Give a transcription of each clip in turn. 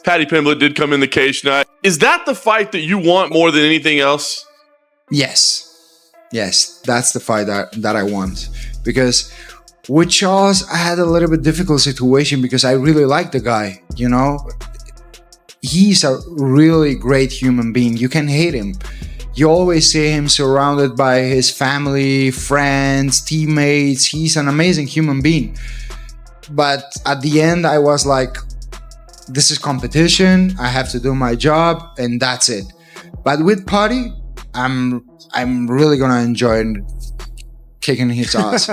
Paddy Pimblett did come in the cage tonight. Is that the fight that you want more than anything else? Yes. Yes, that's the fight that I want. Because with Charles, I had a little bit difficult situation because I really like the guy, you know? He's a really great human being. You can hate him. You always see him surrounded by his family, friends, teammates. He's an amazing human being. But at the end, I was like, this is competition. I have to do my job, and that's it. But with Paddy, I'm really gonna enjoy kicking his ass.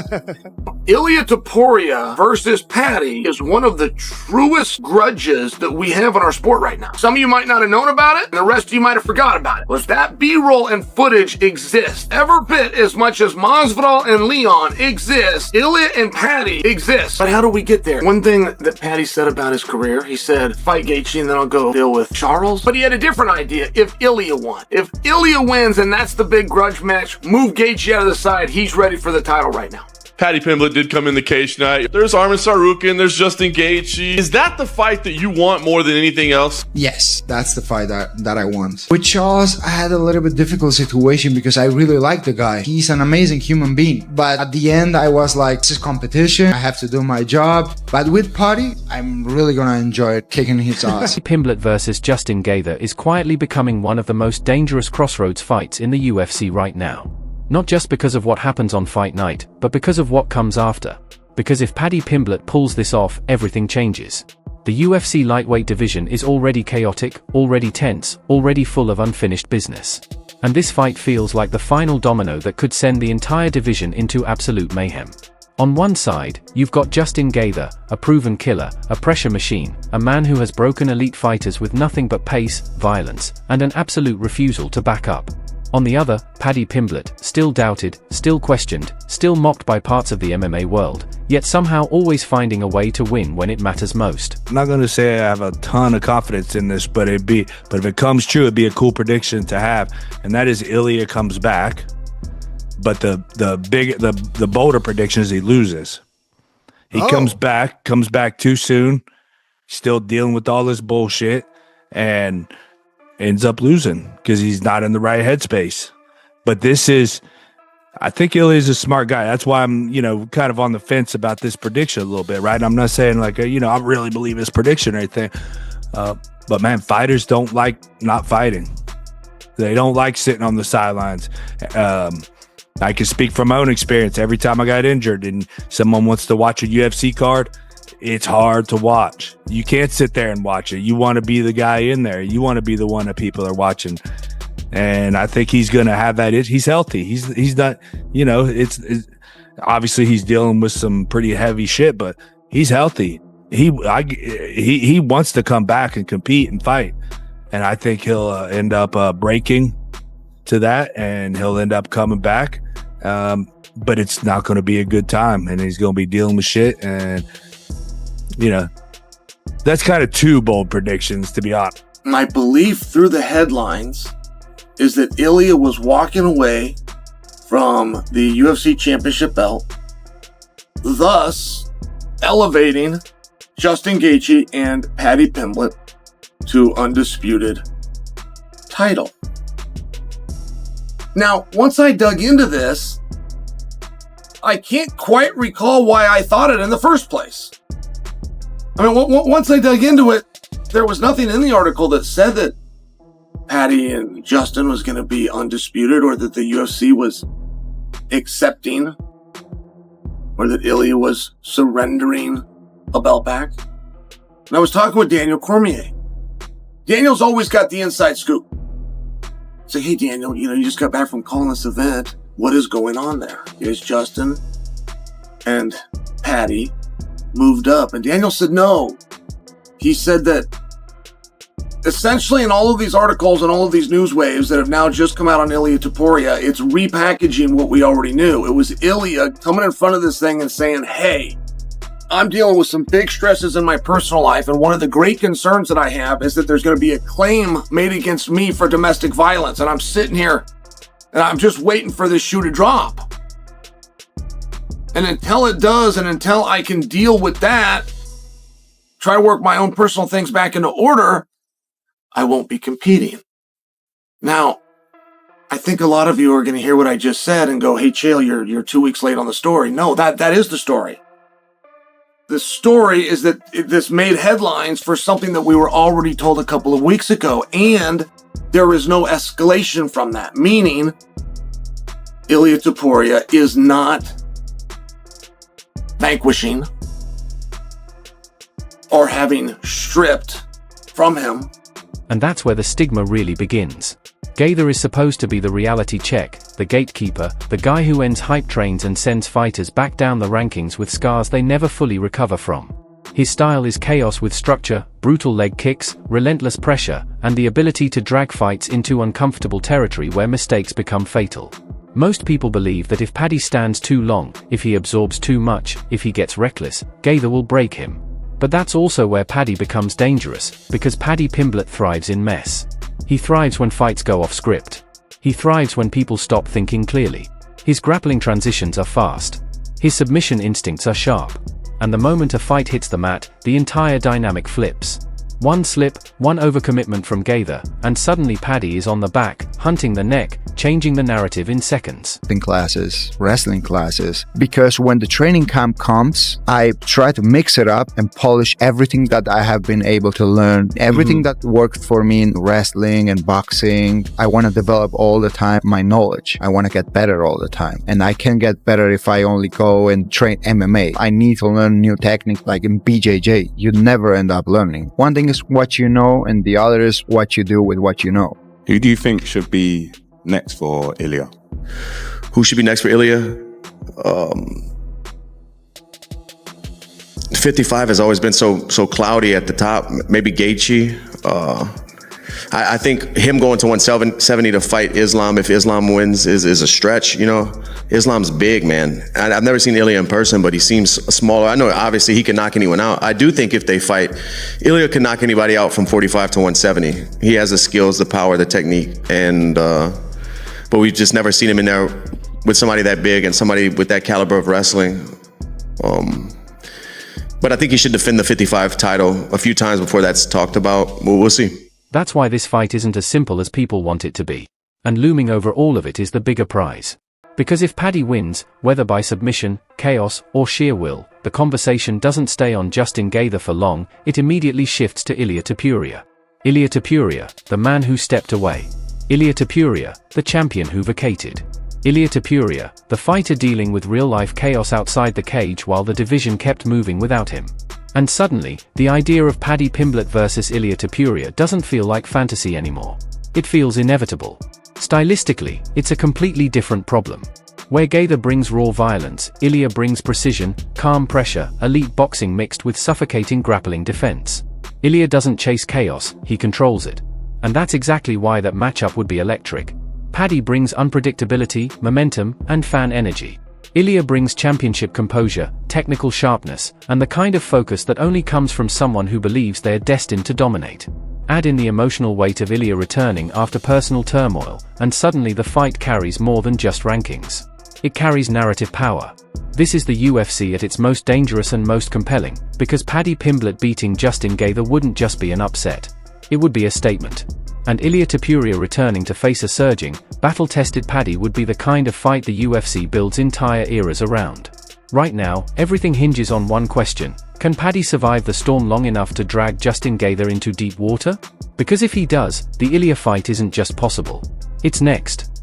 Ilia Topuria versus Paddy is one of the truest grudges that we have in our sport right now. Some of you might not have known about it, and the rest of you might have forgot about it. Was that B-roll and footage exists every bit as much as Masvidal and Leon exist, Ilia and Paddy exist. But how do we get there? One thing that Paddy said about his career, he said, fight Gaethje and then I'll go deal with Charles. But he had a different idea if Ilia won. If Ilia wins and that's the big grudge match, move Gaethje out of the side, he's ready for the title right now. Paddy Pimblett did come in the cage tonight. There's Arman Tsarukyan, there's Justin Gaethje. Is that the fight that you want more than anything else? Yes, that's the fight that I want. With Charles, I had a little bit difficult situation because I really like the guy. He's an amazing human being. But at the end, I was like, this is competition. I have to do my job. But with Paddy, I'm really gonna enjoy kicking his ass. Pimblett versus Justin Gaethje is quietly becoming one of the most dangerous crossroads fights in the UFC right now. Not just because of what happens on fight night, but because of what comes after. Because if Paddy Pimblett pulls this off, everything changes. The UFC lightweight division is already chaotic, already tense, already full of unfinished business. And this fight feels like the final domino that could send the entire division into absolute mayhem. On one side, you've got Justin Gaethje, a proven killer, a pressure machine, a man who has broken elite fighters with nothing but pace, violence, and an absolute refusal to back up. On the other, Paddy Pimblett, still doubted, still questioned, still mocked by parts of the MMA world, yet somehow always finding a way to win when it matters most. I'm not going to say I have a ton of confidence in this, but if it comes true, it'd be a cool prediction to have, and that is Ilia comes back. But the bolder prediction is he loses. He comes back too soon, still dealing with all this bullshit, and ends up losing because he's not in the right headspace. But I think Ilia's a smart guy. That's why I'm, kind of on the fence about this prediction a little bit, right? I'm not saying like, I really believe his prediction or anything. But man, fighters don't like not fighting. They don't like sitting on the sidelines. I can speak from my own experience. Every time I got injured and someone wants to watch a UFC card, it's hard to watch. You can't sit there and watch it. You want to be the guy in there. You want to be the one that people are watching. And I think he's going to have that. He's healthy. He's not, it's obviously he's dealing with some pretty heavy shit, but he's healthy. He wants to come back and compete and fight. And I think he'll end up breaking to that, and he'll end up coming back. But it's not going to be a good time, and he's going to be dealing with shit. And that's kind of two bold predictions, to be honest. My belief through the headlines is that Ilia was walking away from the UFC championship belt, thus elevating Justin Gaethje and Paddy Pimblett to undisputed title. Now, once I dug into this, I can't quite recall why I thought it in the first place. I mean, once I dug into it, there was nothing in the article that said that Paddy and Justin was going to be undisputed, or that the UFC was accepting, or that Ilia was surrendering a belt back. And I was talking with Daniel Cormier. Daniel's always got the inside scoop. Say, hey, Daniel, you just got back from calling this event. What is going on there? Is Justin and Paddy moved up? And Daniel said no. He said that essentially in all of these articles and all of these news waves that have now just come out on Ilia Topuria, it's repackaging what we already knew. It was Ilia coming in front of this thing and saying, hey, I'm dealing with some big stresses in my personal life, and one of the great concerns that I have is that there's going to be a claim made against me for domestic violence, and I'm sitting here and I'm just waiting for this shoe to drop. And until it does, and until I can deal with that, try to work my own personal things back into order, I won't be competing. Now, I think a lot of you are going to hear what I just said and go, hey, Chael, you're 2 weeks late on the story. No, that is the story. The story is that this made headlines for something that we were already told a couple of weeks ago, and there is no escalation from that, meaning Ilia Topuria is not vanquishing or having stripped from him. And that's where the stigma really begins. Gaither is supposed to be the reality check, the gatekeeper, the guy who ends hype trains and sends fighters back down the rankings with scars they never fully recover from. His style is chaos with structure, brutal leg kicks, relentless pressure, and the ability to drag fights into uncomfortable territory where mistakes become fatal. Most people believe that if Paddy stands too long, if he absorbs too much, if he gets reckless, Gaither will break him. But that's also where Paddy becomes dangerous, because Paddy Pimblett thrives in mess. He thrives when fights go off script. He thrives when people stop thinking clearly. His grappling transitions are fast. His submission instincts are sharp. And the moment a fight hits the mat, the entire dynamic flips. One slip, one overcommitment from Gaither, and suddenly Paddy is on the back, hunting the neck, changing the narrative in seconds. Wrestling classes, because when the training camp comes, I try to mix it up and polish everything that I have been able to learn, everything that worked for me in wrestling and boxing. I want to develop all the time my knowledge. I want to get better all the time, and I can get better if I only go and train MMA. I need to learn new technique, like in BJJ. You never end up learning. One thing is what you know, and the other is what you do with what you know. Who do you think should be next for Ilia? Who should be next for Ilia? 55 has always been so cloudy at the top. Maybe Gaethje. I think him going to 170 to fight Islam, if Islam wins, is a stretch. You know, Islam's big, man. I've never seen Ilia in person, but he seems smaller. I know obviously he can knock anyone out. I do think if they fight, Ilia can knock anybody out from 45 to 170. He has the skills, the power, the technique, and but we've just never seen him in there with somebody that big and somebody with that caliber of wrestling. But I think he should defend the 55 title a few times before that's talked about. We'll see. That's why this fight isn't as simple as people want it to be. And looming over all of it is the bigger prize. Because if Paddy wins, whether by submission, chaos, or sheer will, the conversation doesn't stay on Justin Gaither for long, it immediately shifts to Ilia Topuria. Ilia Topuria, the man who stepped away. Ilia Topuria, the champion who vacated. Ilia Topuria, the fighter dealing with real-life chaos outside the cage while the division kept moving without him. And suddenly, the idea of Paddy Pimblett versus Ilia Topuria doesn't feel like fantasy anymore. It feels inevitable. Stylistically, it's a completely different problem. Where Gaither brings raw violence, Ilia brings precision, calm pressure, elite boxing mixed with suffocating grappling defense. Ilia doesn't chase chaos, he controls it. And that's exactly why that matchup would be electric. Paddy brings unpredictability, momentum, and fan energy. Ilia brings championship composure, technical sharpness, and the kind of focus that only comes from someone who believes they are destined to dominate. Add in the emotional weight of Ilia returning after personal turmoil, and suddenly the fight carries more than just rankings. It carries narrative power. This is the UFC at its most dangerous and most compelling, because Paddy Pimblett beating Justin Gaither wouldn't just be an upset. It would be a statement. And Ilia Topuria returning to face a surging, battle-tested Paddy would be the kind of fight the UFC builds entire eras around. Right now, everything hinges on one question: can Paddy survive the storm long enough to drag Justin Gaither into deep water? Because if he does, the Ilia fight isn't just possible. It's next.